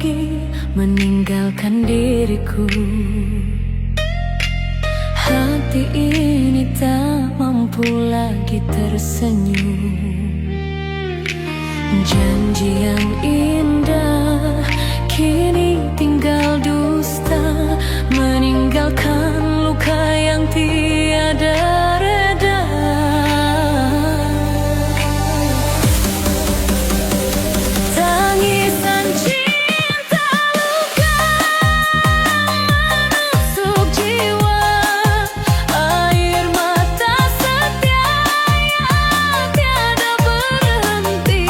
pergi meninggalkan diriku. Hati ini tak mampu lagi tersenyum. Janji yang indah kini tinggal dusta, meninggalkan luka yang tiada reda. Tangisan cinta luka menusuk jiwa, air mata setia yang tiada berhenti.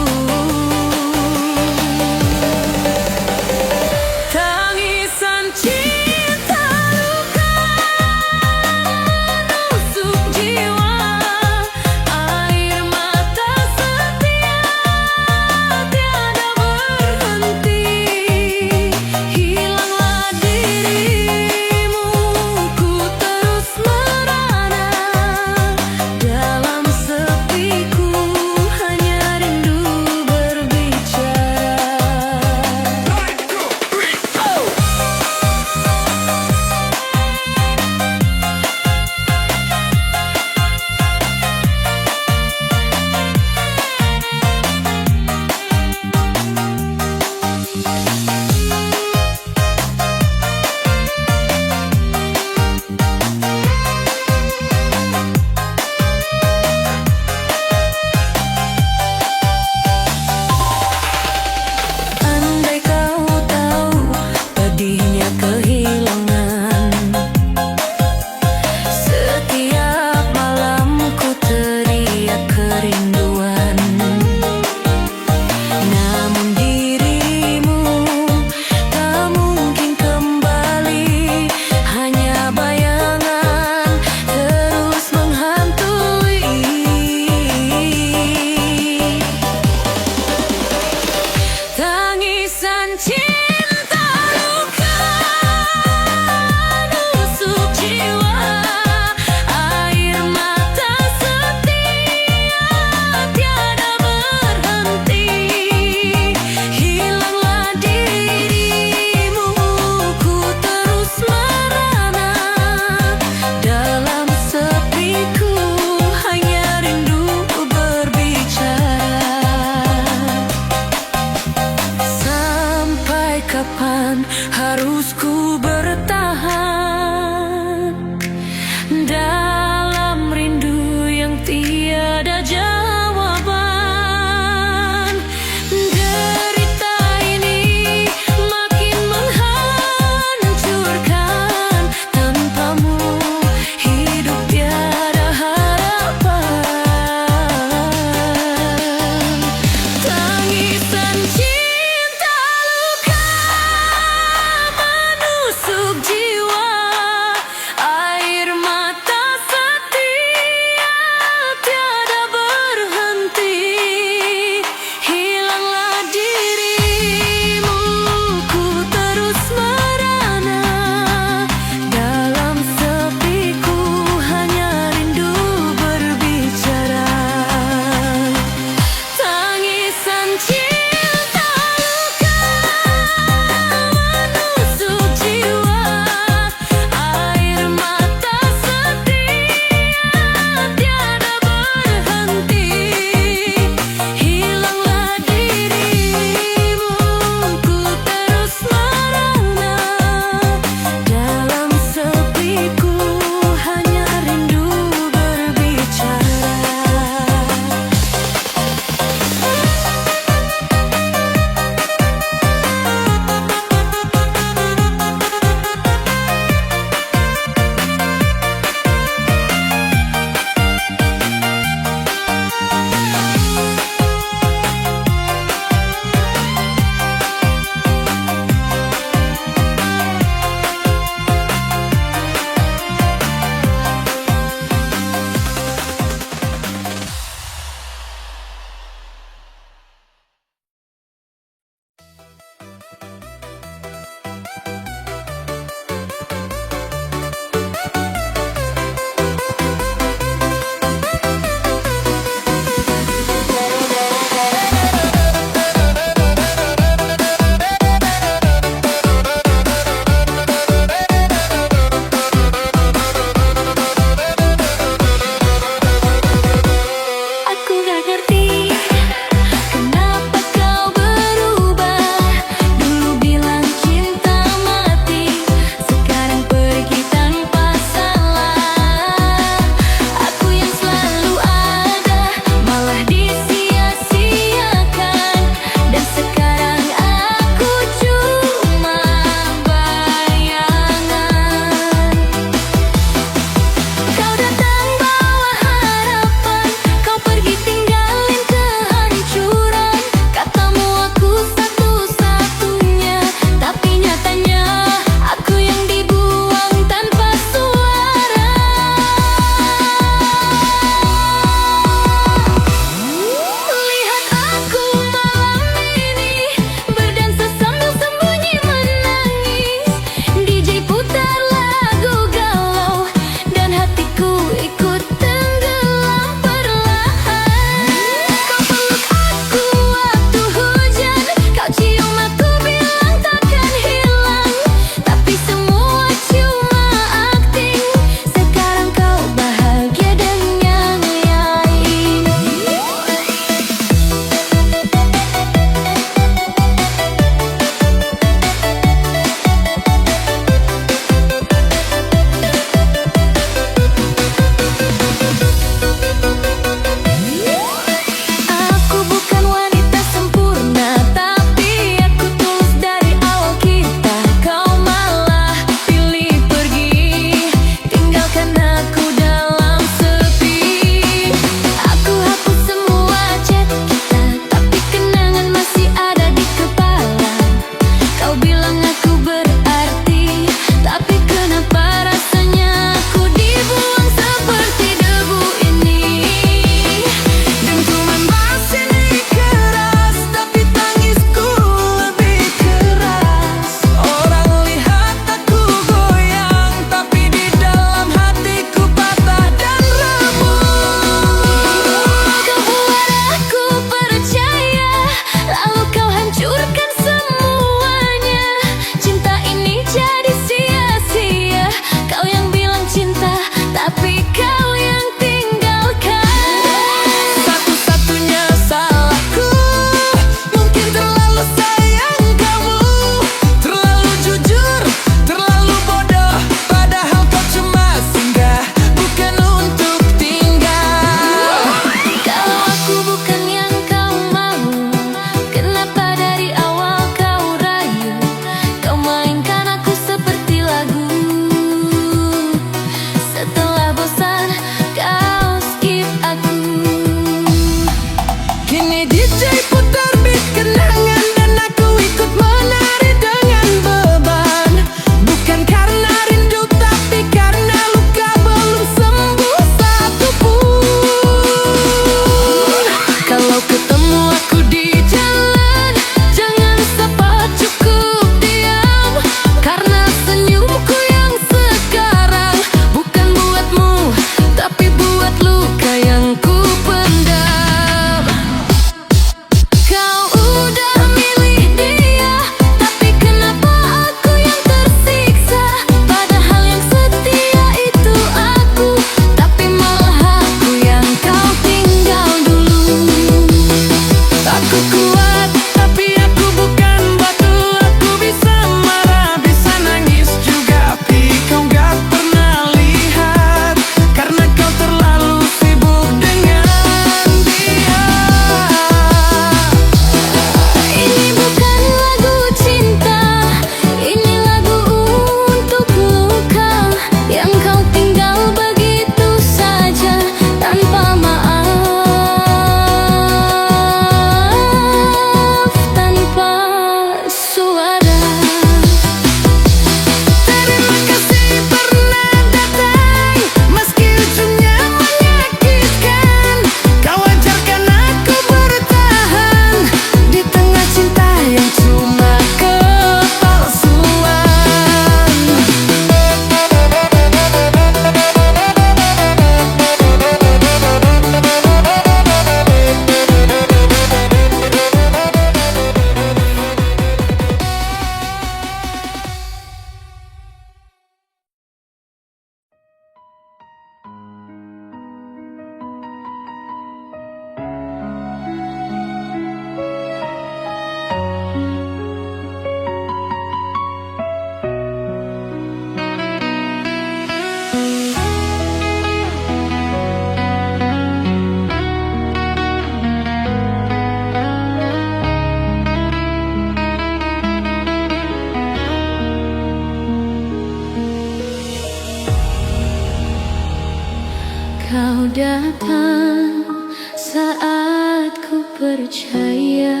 Kau datang saat ku percaya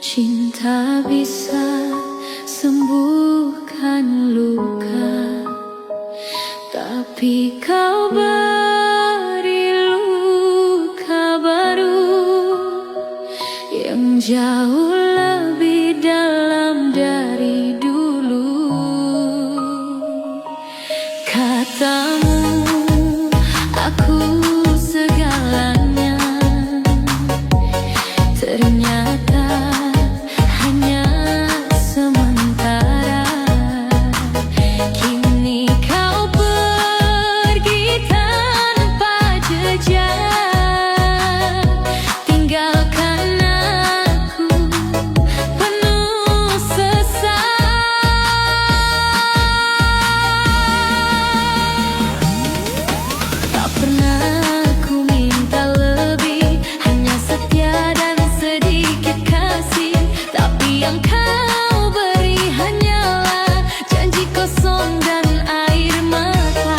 cinta bisa sembuhkan luka, tapi kau beri luka baru yang jauh lebih dalam dari dulu. Katamu aku segalanya, ternyata hanya sementara. Kini kau pergi tanpa jejak, tinggalkan aku penuh sesal. Tak pernah ku minta lebih, hanya setia dan sedikit kasih, tapi yang kau beri hanyalah janji kosong dan air mata.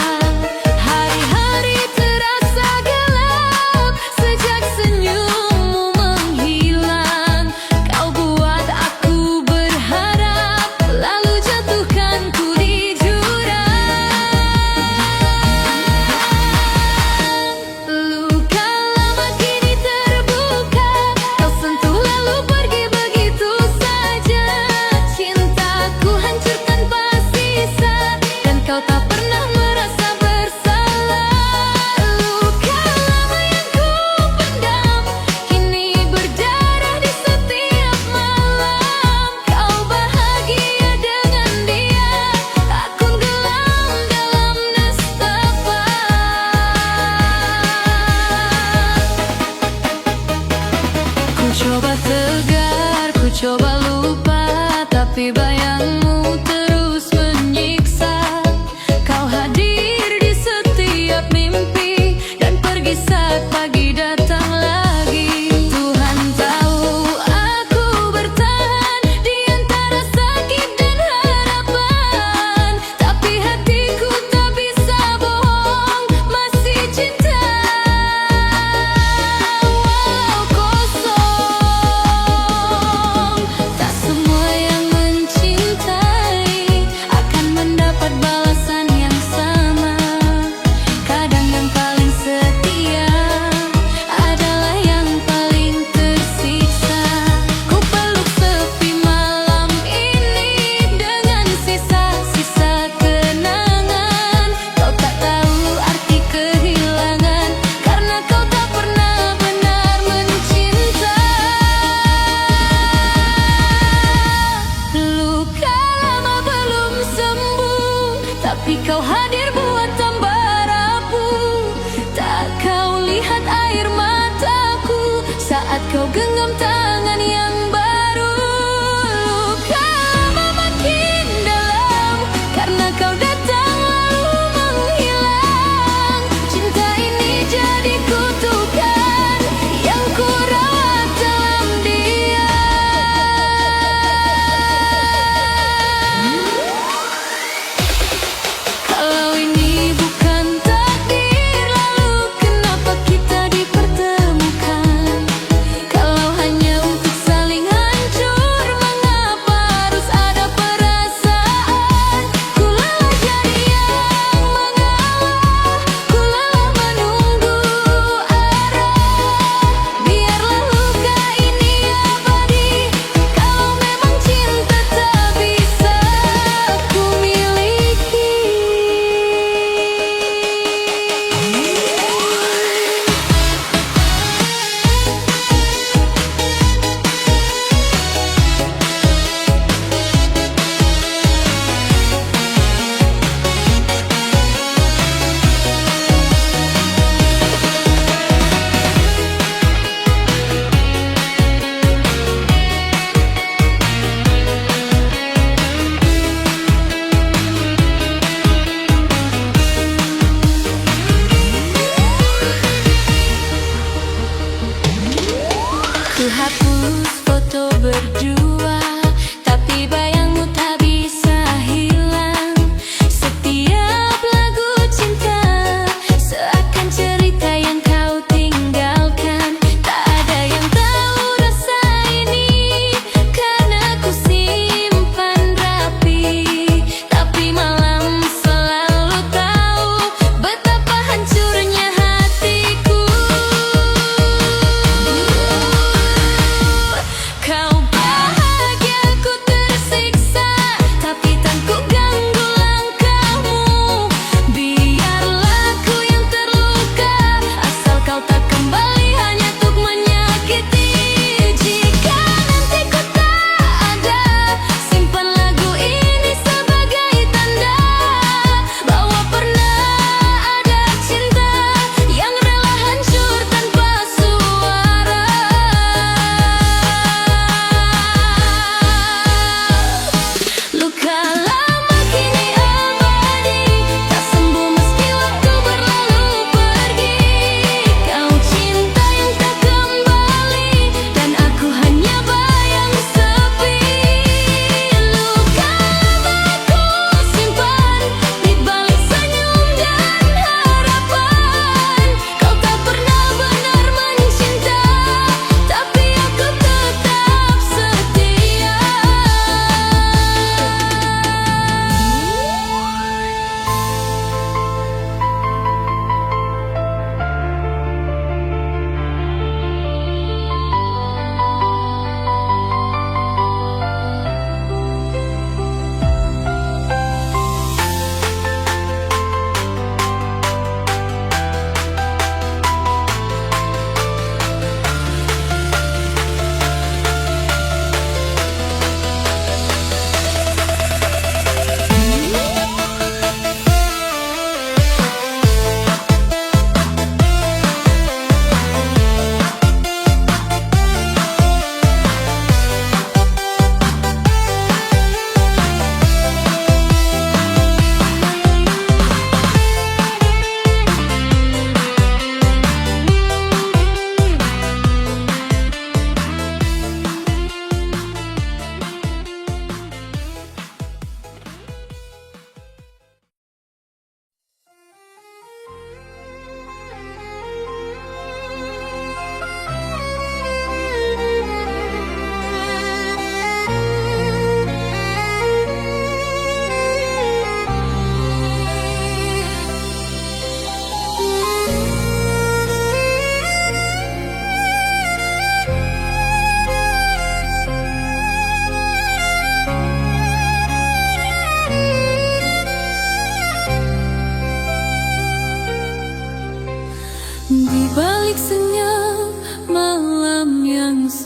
Hari-hari terasa gelap sejak senyummu menghilang. Kau buat aku berharap, lalu jatuhkanku di jurang. Luka lama kini terbuka, kau sentuh lalu pergi begitu saja. Cintaku hancur tanpa sisa, dan kau tak pernah merasa bersalah. Luka lama yang ku pendam kini berdarah di setiap malam. Kau bahagia dengan dia, aku gelam dalam nestapa. Ku coba tegar, ku coba lupa, tapi bayangmu terus menyiksa. Kau hadir di setiap mimpi dan pergi saat pagi datang lagi. Tuhan tahu aku bertahan di antara sakit dan harapan, tapi hatiku tak bisa bohong, masih cinta. Walau kosong, tak semua yang mencintai akan mendapat balasan yang sama. Kadang yang paling setia adalah yang paling tersiksa. Ku peluk sepi malam ini dengan sisa-sisa kenangan. Kau tak tahu arti kehilangan, karena kau tak pernah benar mencinta. Luka lama belum sembuh, tapi kau hadir buat tambah rapuh. Tak kau lihat air mataku saat kau genggam tangan yang baru. Luka lama makin dalam, karena kau datang lalu menghilang. Cinta ini jadi kutukan yang ku rawat dalam diam. Kalau ini bukan takdir, lalu kenapa kita dipertemukan? Kalau hanya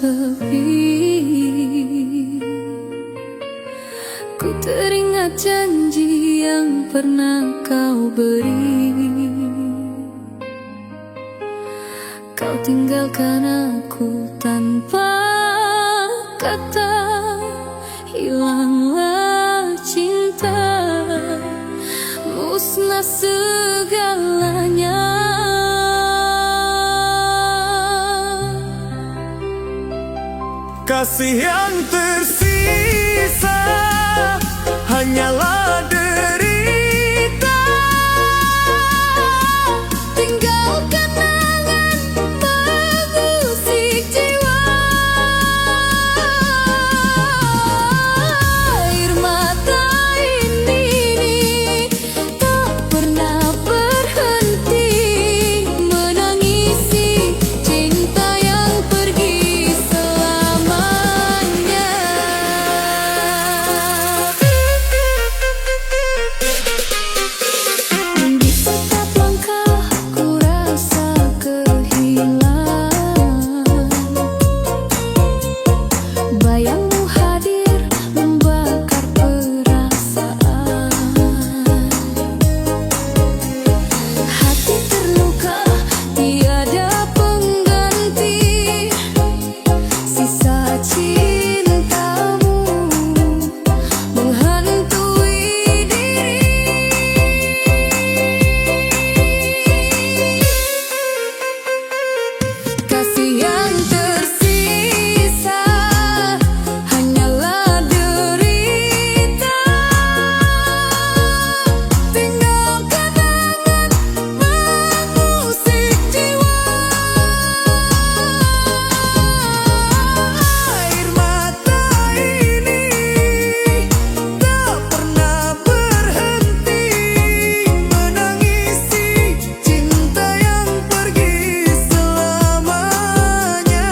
sepi. Ku teringat janji yang pernah kau beri. Kau tinggalkan aku tanpa kata, hilanglah cinta, musnah segalanya. Kasih yang tersisa hanyalah derita. Tinggal kenangan mengusik jiwa. Air mata ini tak pernah berhenti menangisi cinta yang pergi selamanya. Di setiap langkah ku rasa kehilangan. Bayangmu hadir membakar perasaan. Hati terluka tiada pengganti. Sisa cintamu menghantui diri. Kasih yang tersisa hanyalah derita. Tinggal kenangan mengusik jiwa. Air mata ini tak pernah berhenti menangisi cinta yang pergi selamanya.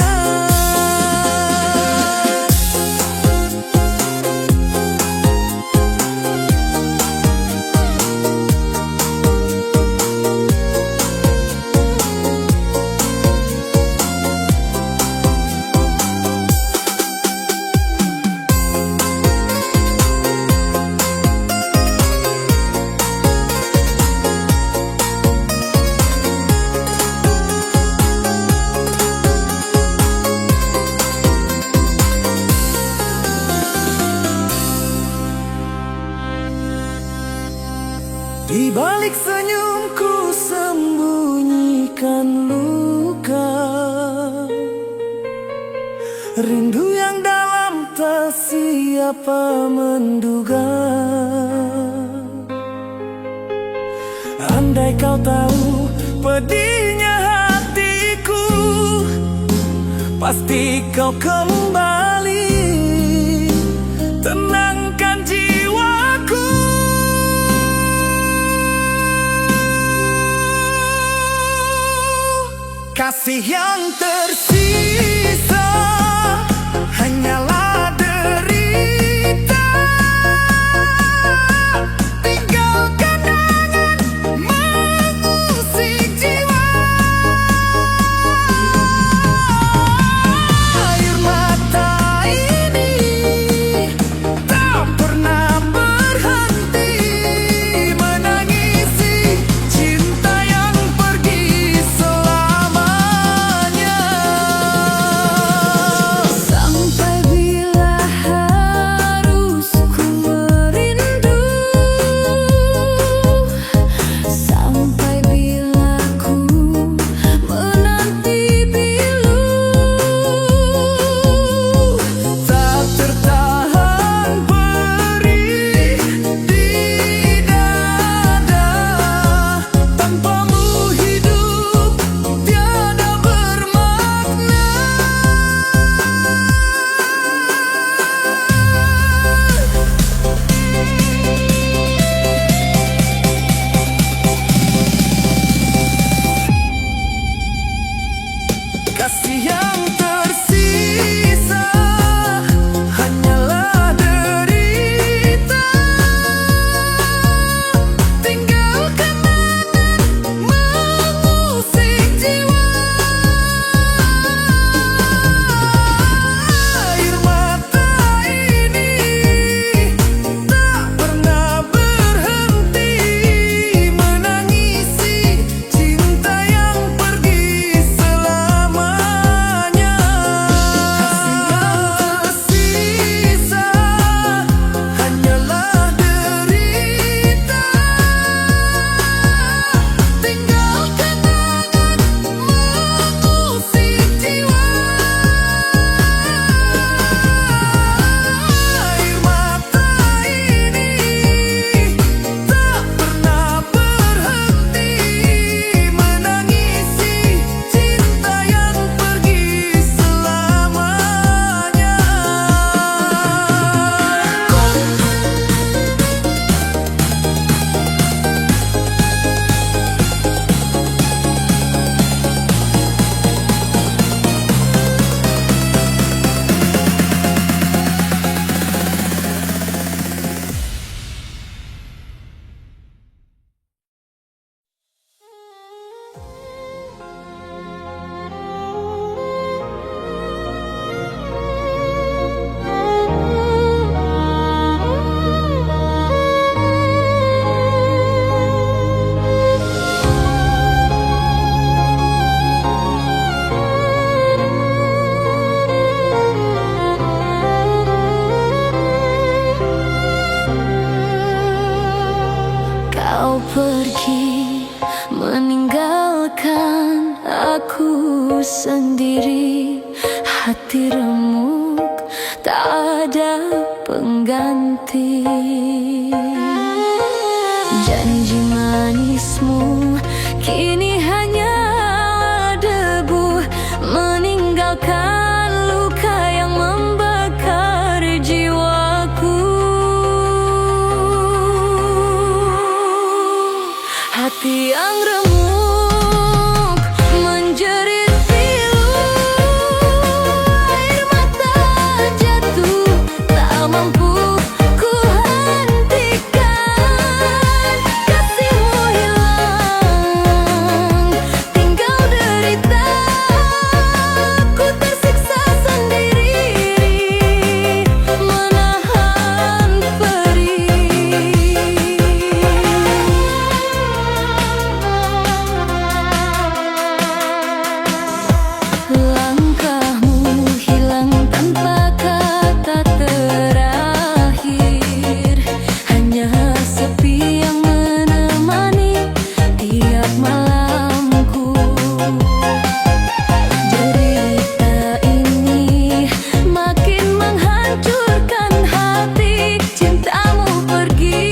Di balik senyumku sembunyikan luka, rindu yang dalam tak siapa menduga. Andai kau tahu pedihnya hatiku, pasti kau kembali tenangkan jiwaku. Kasih yang tersisa hanyalah derita. Tinggal kenangan mengusik jiwa. Air mata ini tak pernah berhenti menangisi cinta yang pergi selamanya. pergi meninggalkan aku sendiri. Hati remuk tak ada pengganti. Janji manismu kini hanya debu, meninggalkan luka yang membakar jiwaku. Hati yang remuk menjerit pilu, air mata jatuh tak mampu ku hentikan. Kasihmu hilang, tinggal derita, ku tersiksa sendiri menahan perih. Langkahmu hilang tanpa kata terakhir, hanya sepi yang menemani tiap malamku. Derita ini makin menghancurkan hati. Cintamu pergi,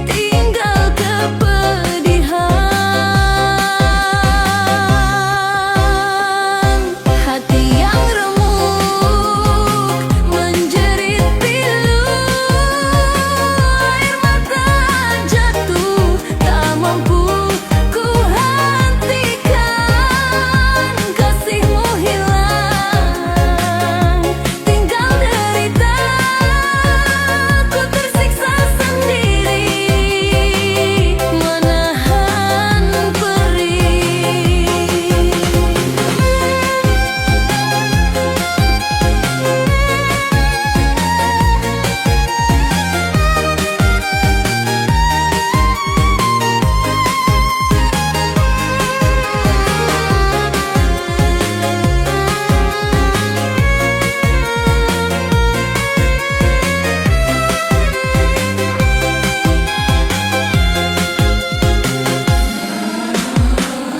tinggal kepedihan. Hati yang remuk menjerit pilu, air mata jatuh tak mampu ku hentikan. Kasihmu hilang, tinggal derita, ku tersiksa sendiri menahan perih.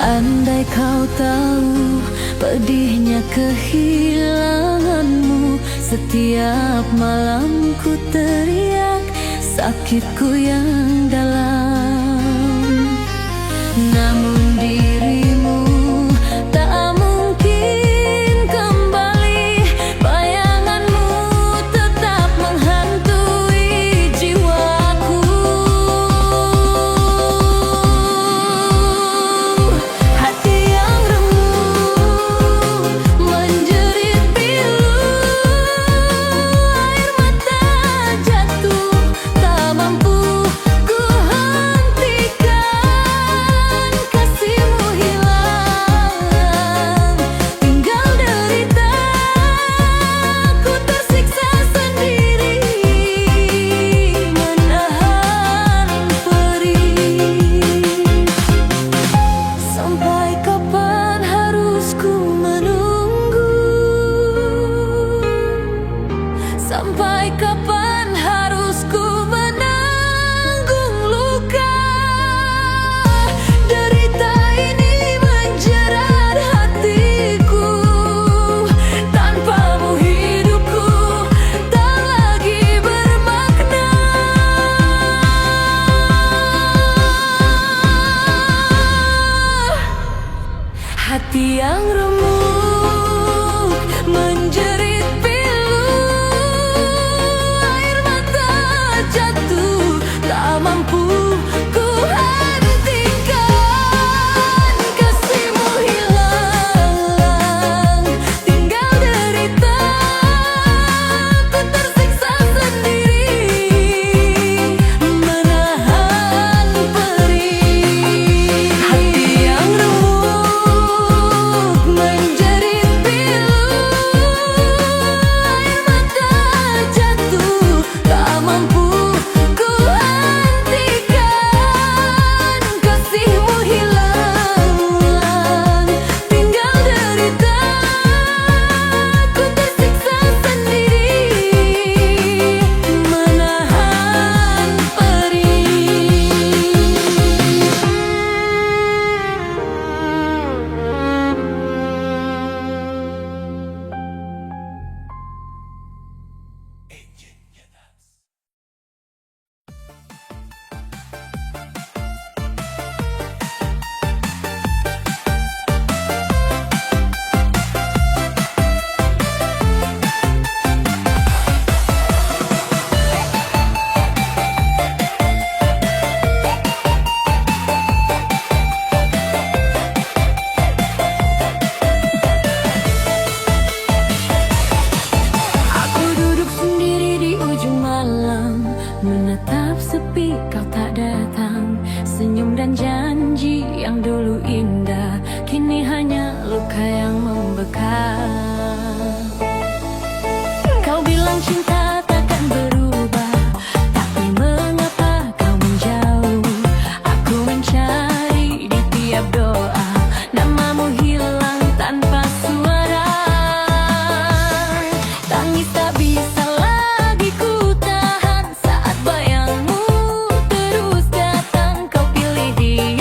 Andai kau tahu pedihnya kehilanganmu, setiap malam ku teriak sakitku yang dalam. Namun dirimu tak mungkin kembali, bayanganmu tetap menghantui jiwaku. Hati yang remuk menjerit pilu, air mata jatuh tak mampu ku hentikan. Kasihmu hilang, tinggal derita, ku tersiksa sendiri menahan perih. Sampai kapan harus ku menunggu? Sampai kapan harus ku menanggung luka? Derita ini menjerat hatiku, tanpamu hidupku tak lagi bermakna. Hati yang remuk menjerit pilu, air mata jatuh tak mampu ku hentikan. Kasihmu hilang, tinggal derita, ku tersiksa sendiri menahan perih. Hati yang remuk datang. Senyum dan janji yang dulu indah kini hanya luka yang membekas. Kau bilang cinta takkan berubah, tapi mengapa kau menjauh? Aku mencari di tiap doa, namamu hilang tanpa suara. Tangis tak bisa lagi ku tahan saat bayangmu terus datang. Kau pilih dia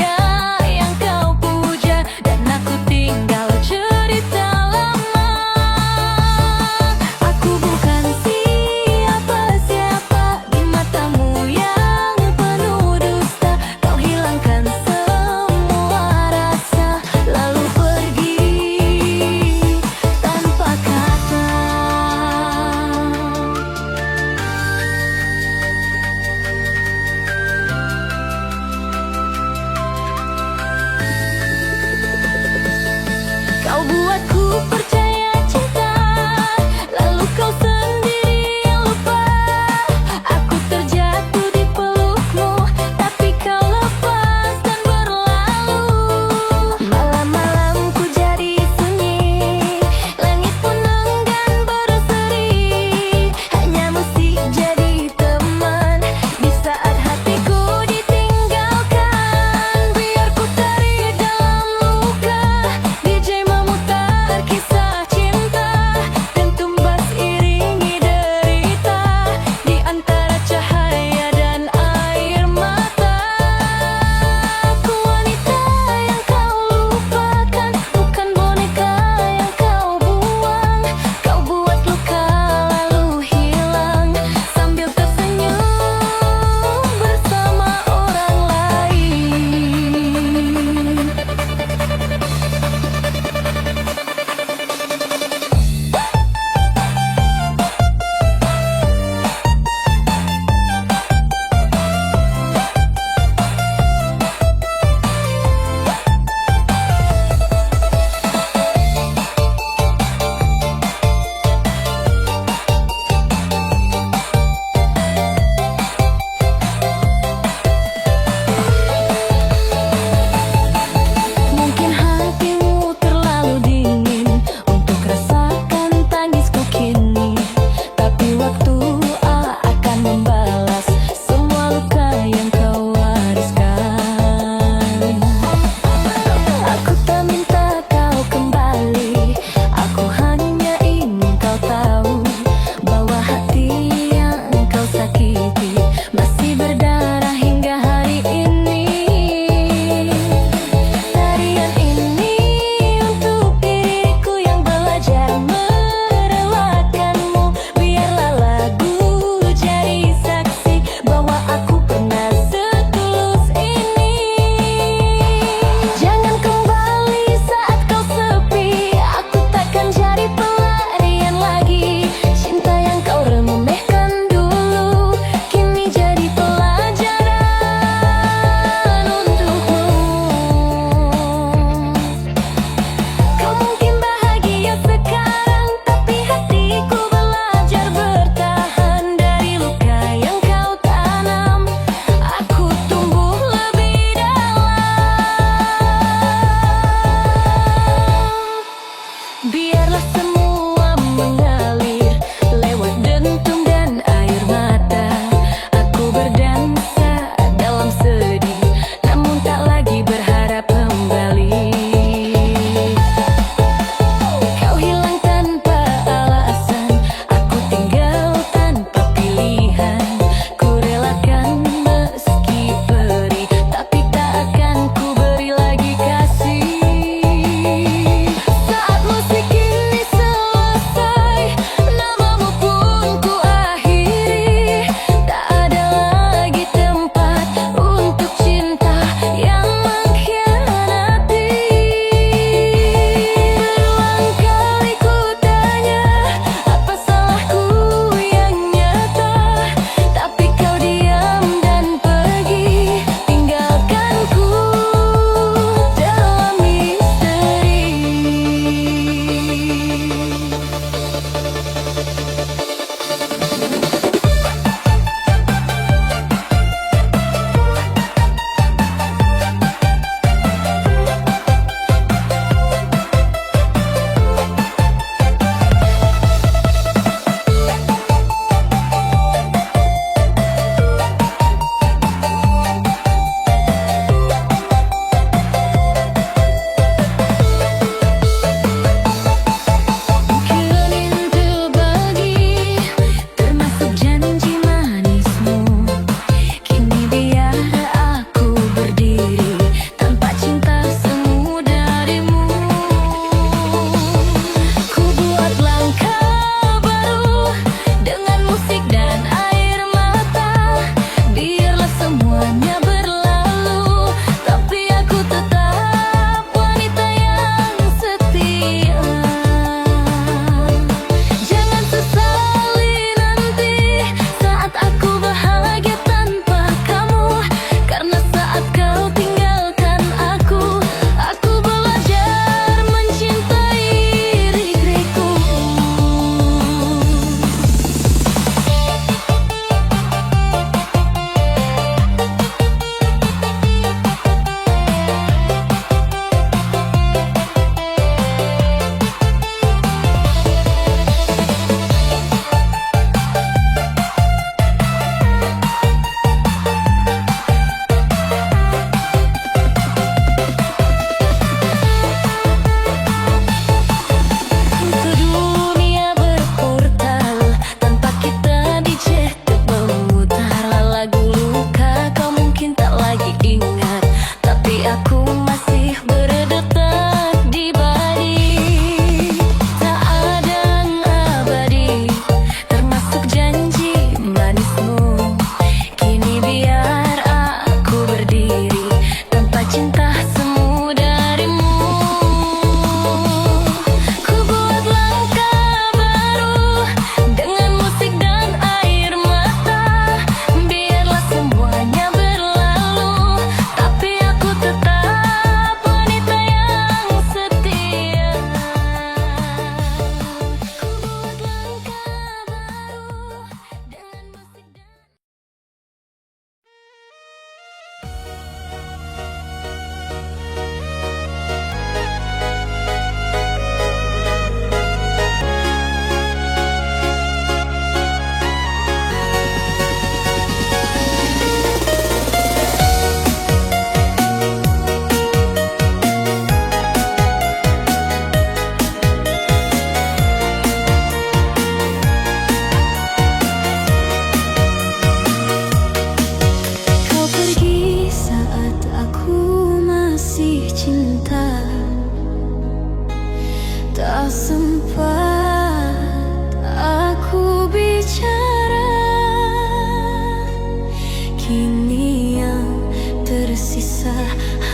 tersisa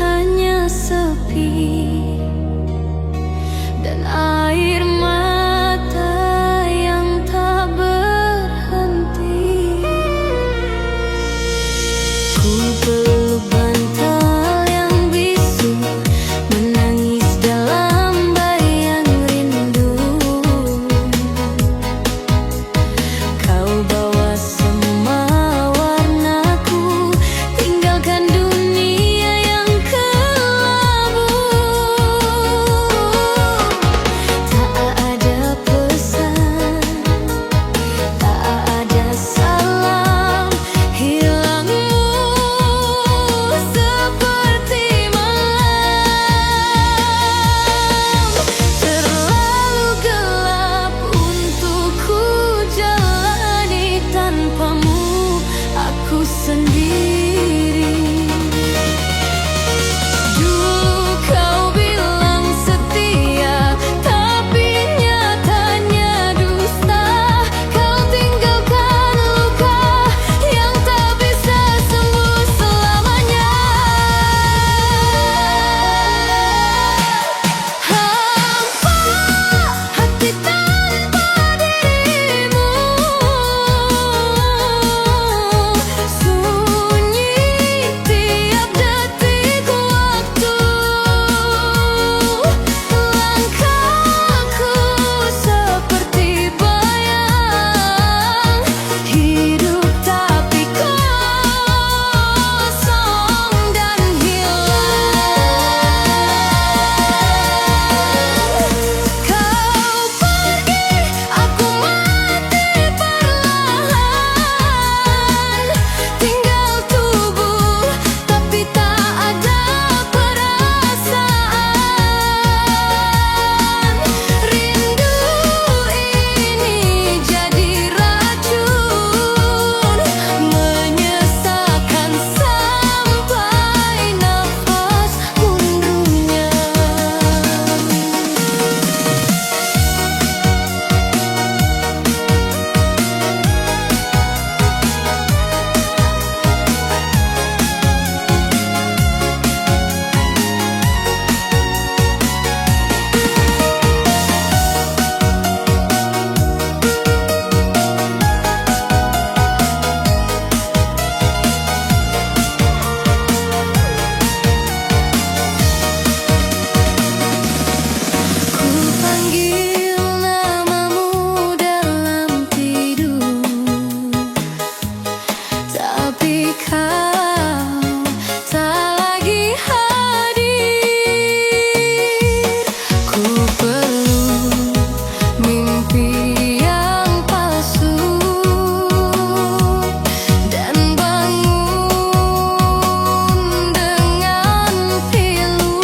hanya sepi dan air mata yang tak berhenti. Ku peluk bantal yang bisu, menangis dalam bayang rindu. Kau bawa semua warnaku, tinggalkan dunia yang kelabu. Tak ada pesan, tak ada salam, hilangmu seperti malam. Terlalu gelap untuk ku jalani tanpamu, aku sendiri. Dulu kau bilang setia, tapi nyatanya dusta. Kau tinggalkan luka yang tak bisa sembuh selamanya. Hampa hati tanpa dirimu, sunyi tiap detik waktu. Langkahku seperti bayang, hidup tapi kosong dan hilang. Kau pergi, aku mati perlahan. Tinggal tubuh, tapi tak ada perasaan. Rindu ini jadi racun, menyesakan sampai nafas mundurnya. Ku panggil namamu dalam tidur, tapi kau tak lagi hadir. Ku peluk mimpi yang palsu dan bangun dengan pilu.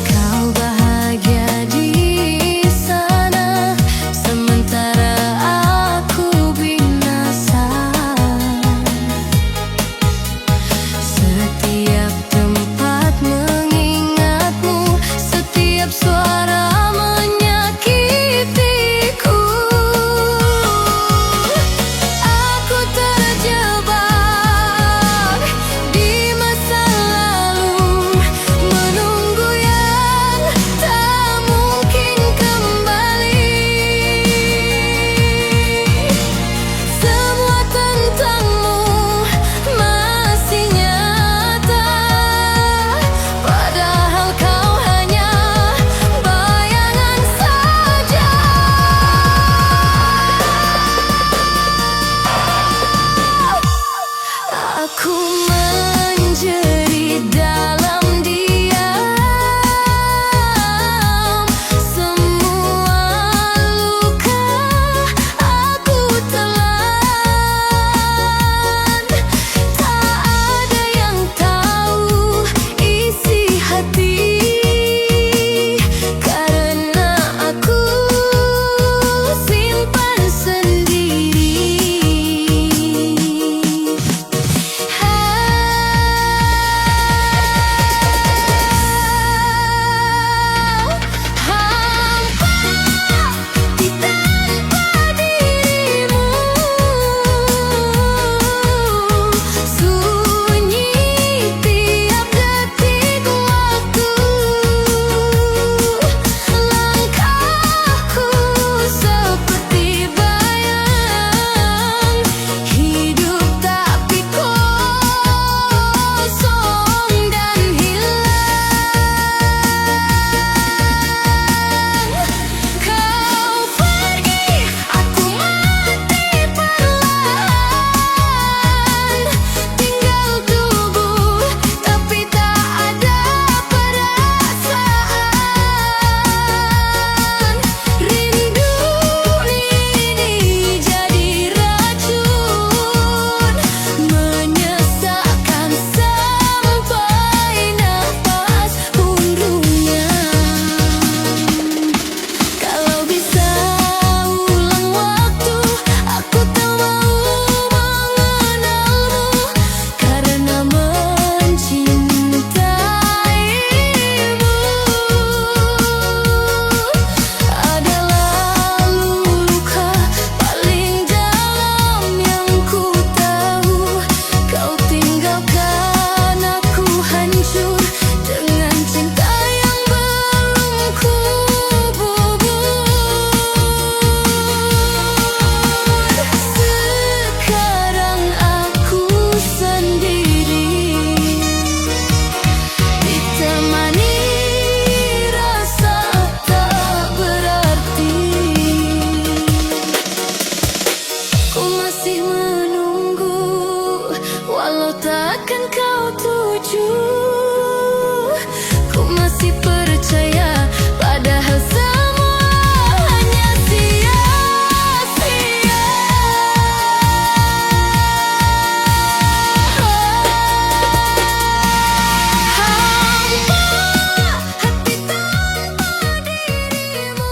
Kau bahagia di sana, sementara aku binasa. Setiap tempat mengingatmu, setiap suara menyakitiku. Aku terjebak di masa lalu, menunggu yang tak mungkin kembali. Semua tentangmu masih nyata, padahal kau hanya bayangan saja. Aku menjerit dalam diam, semua luka aku telan. Tak ada yang tahu isi hati, karena aku simpan sendiri. walau takkan kau tuju. Ku masih percaya, padahal semua hanya sia-sia. Hampa hati tanpa dirimu.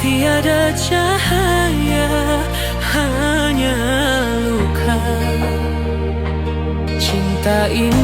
Tiada cahaya, hanya luka. Cinta ini